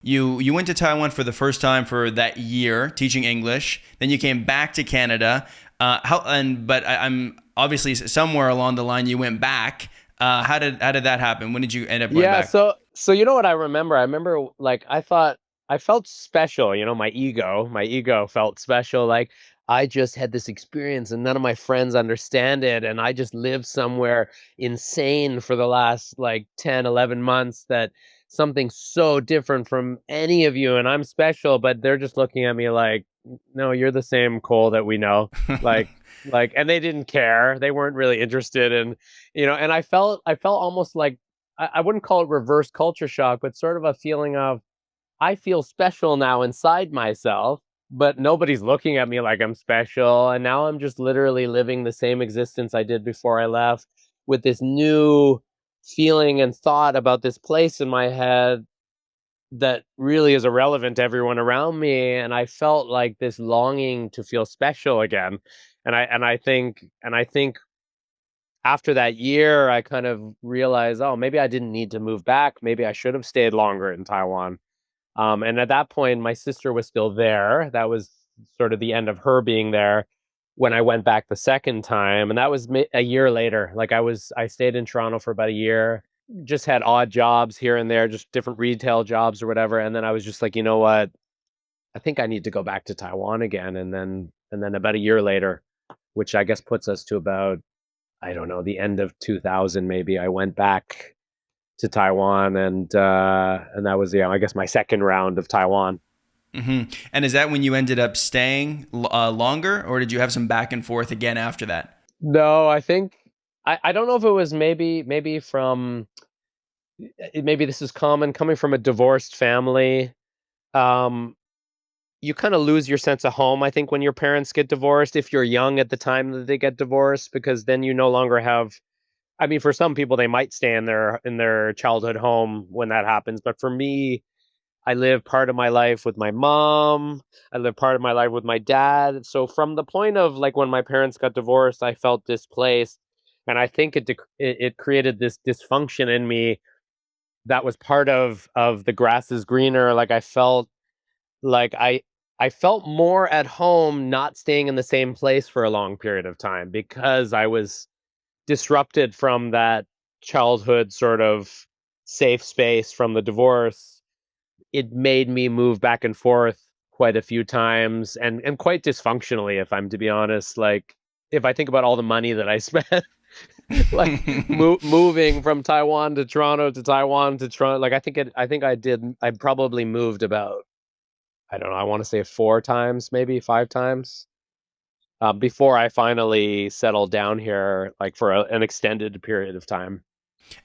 You went to Taiwan for the first time for that year teaching English. Then you came back to Canada. I'm obviously somewhere along the line you went back. How did that happen? When did you end up going Yeah, back? so you know what I remember? I remember like I felt special, my ego felt special. Like I just had this experience and none of my friends understand it. And I just lived somewhere insane for the last like 10, 11 months that something so different from any of you. And I'm special, but they're just looking at me like, no, you're the same Cole that we know. Like, and they didn't care. They weren't really interested in, and I felt almost like I wouldn't call it reverse culture shock, but sort of a feeling of I feel special now inside myself, but nobody's looking at me like I'm special. And now I'm just literally living the same existence I did before I left with this new feeling and thought about this place in my head that really is irrelevant to everyone around me. And I felt like this longing to feel special again. And I think after that year, I kind of realized, oh, maybe I didn't need to move back. Maybe I should have stayed longer in Taiwan. And at that point, my sister was still there. That was sort of the end of her being there when I went back the second time. And that was a year later. Like I stayed in Toronto for about a year, just had odd jobs here and there, just different retail jobs or whatever. And then I was just like, you know what? I think I need to go back to Taiwan again. And then about a year later, which I guess puts us to about, I don't know, the end of 2000 maybe, I went back to Taiwan, and that was, I guess, my second round of Taiwan. And is that when you ended up staying longer, or did you have some back and forth again after that? No, I think I don't know if it was maybe this is common coming from a divorced family. Um, you kind of lose your sense of home, I think, when your parents get divorced, if you're young at the time that they get divorced, because then you no longer have. I mean, for some people, they might stay in their childhood home when that happens, but for me, I lived part of my life with my mom. I lived part of my life with my dad. So from the point of like when my parents got divorced, I felt displaced, and I think it created this dysfunction in me that was part of the grass is greener. Like like I felt more at home not staying in the same place for a long period of time because I was disrupted from that childhood sort of safe space from the divorce. It made me move back and forth quite a few times and quite dysfunctionally, if I'm to be honest. Like if I think about all the money that I spent like moving from Taiwan to Toronto to Taiwan to Toronto, like I probably moved about, I don't know, I want to say four times, maybe five times, before I finally settled down here, like for an extended period of time.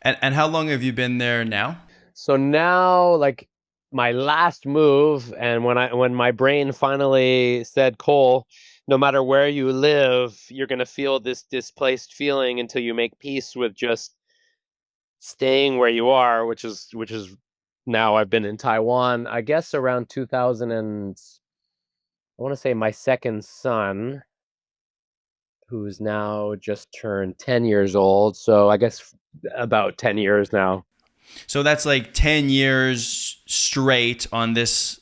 And how long have you been there now? So now, like my last move, and when my brain finally said, "Cole, no matter where you live, you're gonna feel this displaced feeling until you make peace with just staying where you are," which is now I've been in Taiwan, I guess around 2000 and I want to say my second son, who's now just turned 10 years old. So I guess about 10 years now. So that's like 10 years straight on this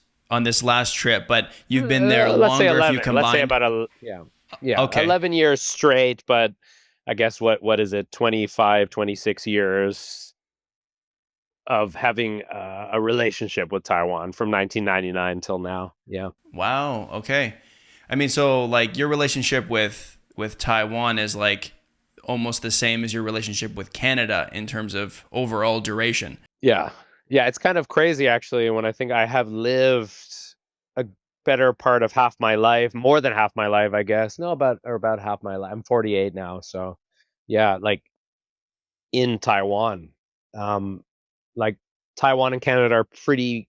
last trip, but you've been there Let's say longer if you 11. Let's say combine. about yeah, Okay. 11 years straight, but I guess what is it? 25, 26 years of having a relationship with Taiwan from 1999 till now. Yeah. Wow. Okay. I mean, so like your relationship with Taiwan is like almost the same as your relationship with Canada in terms of overall duration. Yeah. Yeah, it's kind of crazy actually when I think I have lived a better part of half my life, more than half my life, I guess. No, about half my life. I'm 48 now, so yeah, like in Taiwan. Um like Taiwan and Canada are pretty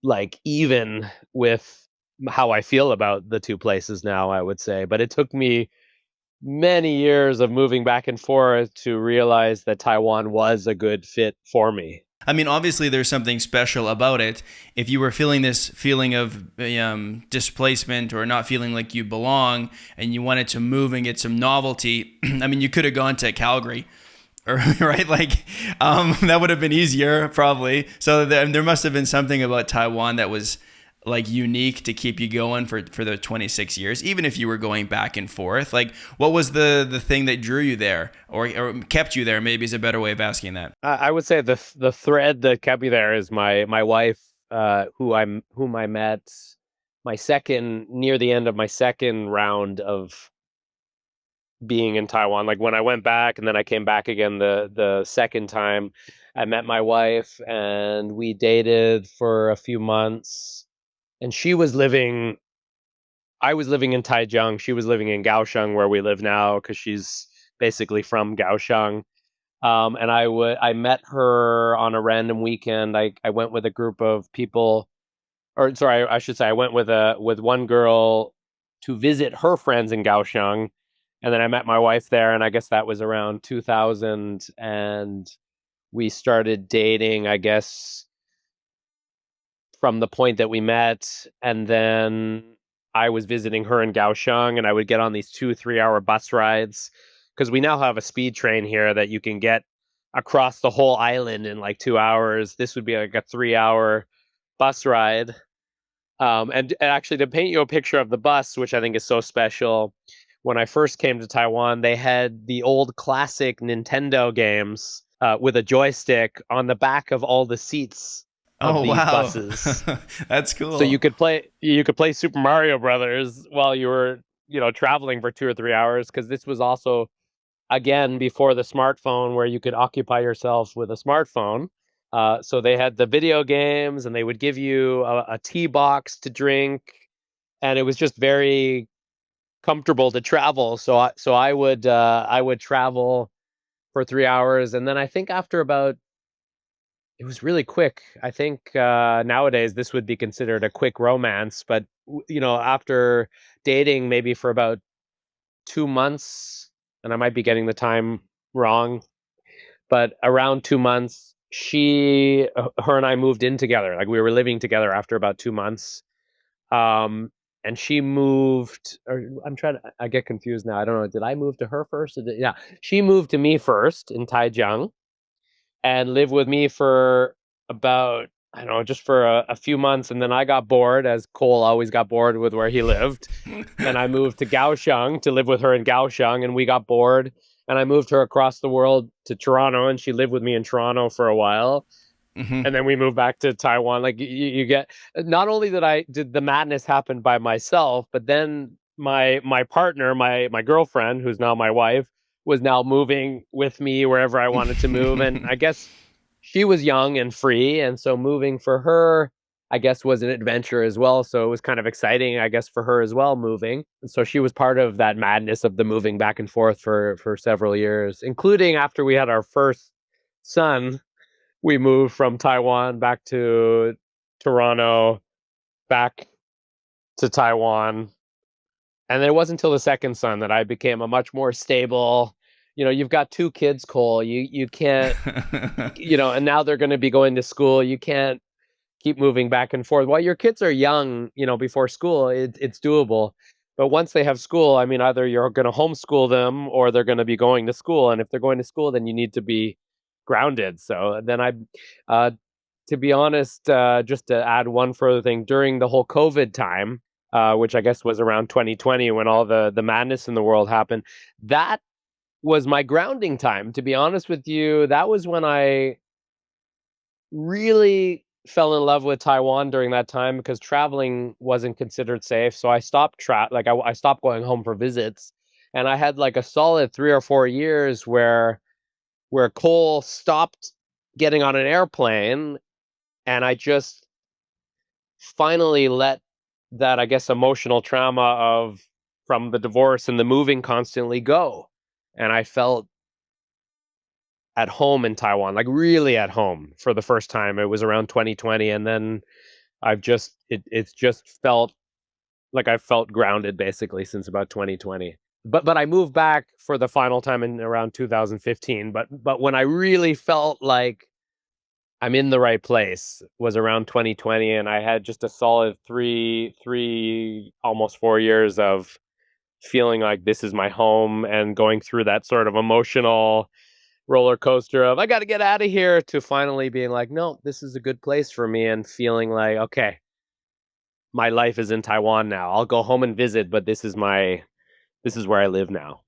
like even with how I feel about the two places now, I would say. But it took me many years of moving back and forth to realize that Taiwan was a good fit for me. I mean, obviously, there's something special about it. If you were feeling this feeling of displacement or not feeling like you belong and you wanted to move and get some novelty, I mean, you could have gone to Calgary right? Like, that would have been easier probably. So there must have been something about Taiwan that was like unique to keep you going for the 26 years, even if you were going back and forth. Like, what was the thing that drew you there, or kept you there? Maybe is a better way of asking that. I would say the thread that kept me there is my wife, whom I met my second near the end of my second round of being in Taiwan. Like when I went back and then I came back again the second time, I met my wife and we dated for a few months. And I was living in Taichung. She was living in Kaohsiung, where we live now, because she's basically from Kaohsiung. And I met her on a random weekend. I went with a group of people, or sorry, I should say I went with one girl to visit her friends in Kaohsiung, and then I met my wife there, and I guess that was around 2000, and we started dating, I guess, from the point that we met, and then I was visiting her in Kaohsiung, and I would get on these 2 3 hour bus rides because we now have a speed train here that you can get across the whole island in like 2 hours. This would be like a 3 hour bus ride. And actually, to paint you a picture of the bus, which I think is so special, when I first came to Taiwan, they had the old classic Nintendo games with a joystick on the back of all the seats of Oh these wow, buses. that's So cool. you could play Super Mario Brothers while you were, traveling for 2 or 3 hours, because this was also again before the smartphone where you could occupy yourself with a smartphone. So they had the video games, and they would give you a tea box to drink, and it was just very comfortable to travel. I would travel for 3 hours, and then I think after about it was really quick. I think nowadays this would be considered a quick romance, but after dating maybe for about 2 months, and I might be getting the time wrong, but around 2 months, her and I moved in together. Like we were living together after about 2 months. And she moved, or I get confused now. I don't know. Did I move to her first? Yeah, she moved to me first in Taichung and lived with me for about, I don't know, just for a few months. And then I got bored, as Cole always got bored with where he lived. And I moved to Kaohsiung to live with her in Kaohsiung, and we got bored. And I moved her across the world to Toronto, and she lived with me in Toronto for a while. Hmm. And then we moved back to Taiwan. Like you get, not only did the madness happen by myself, but then my partner, my girlfriend, who's now my wife, was now moving with me wherever I wanted to move. And I guess she was young and free, and so moving for her, I guess, was an adventure as well. So it was kind of exciting, I guess, for her as well, moving. And so she was part of that madness of the moving back and forth for several years, including after we had our first son. We moved from Taiwan back to Toronto, back to Taiwan. And then it wasn't until the second son that I became a much more stable, you've got two kids, Cole. You can't, and now they're going to be going to school. You can't keep moving back and forth. While your kids are young, before school, it's doable. But once they have school, I mean, either you're going to homeschool them or they're going to be going to school. And if they're going to school, then you need to be grounded. So then uh, to be honest, just to add one further thing, during the whole COVID time, which I guess was around 2020 when all the madness in the world happened, that was my grounding time. To be honest with you, that was when I really fell in love with Taiwan during that time, because traveling wasn't considered safe. So I stopped I stopped going home for visits, and I had like a solid 3 or 4 years where Cole stopped getting on an airplane, and I just finally let that, I guess, emotional trauma of from the divorce and the moving constantly go, and I felt at home in Taiwan, like really at home for the first time. It was around 2020, and then it's just felt like I've felt grounded basically since about 2020. But I moved back for the final time in around 2015. But when I really felt like I'm in the right place was around 2020, and I had just a solid three almost 4 years of feeling like this is my home and going through that sort of emotional roller coaster of I got to get out of here to finally being like, no, this is a good place for me, and feeling like, okay, my life is in Taiwan now. I'll go home and visit, but this is where I live now.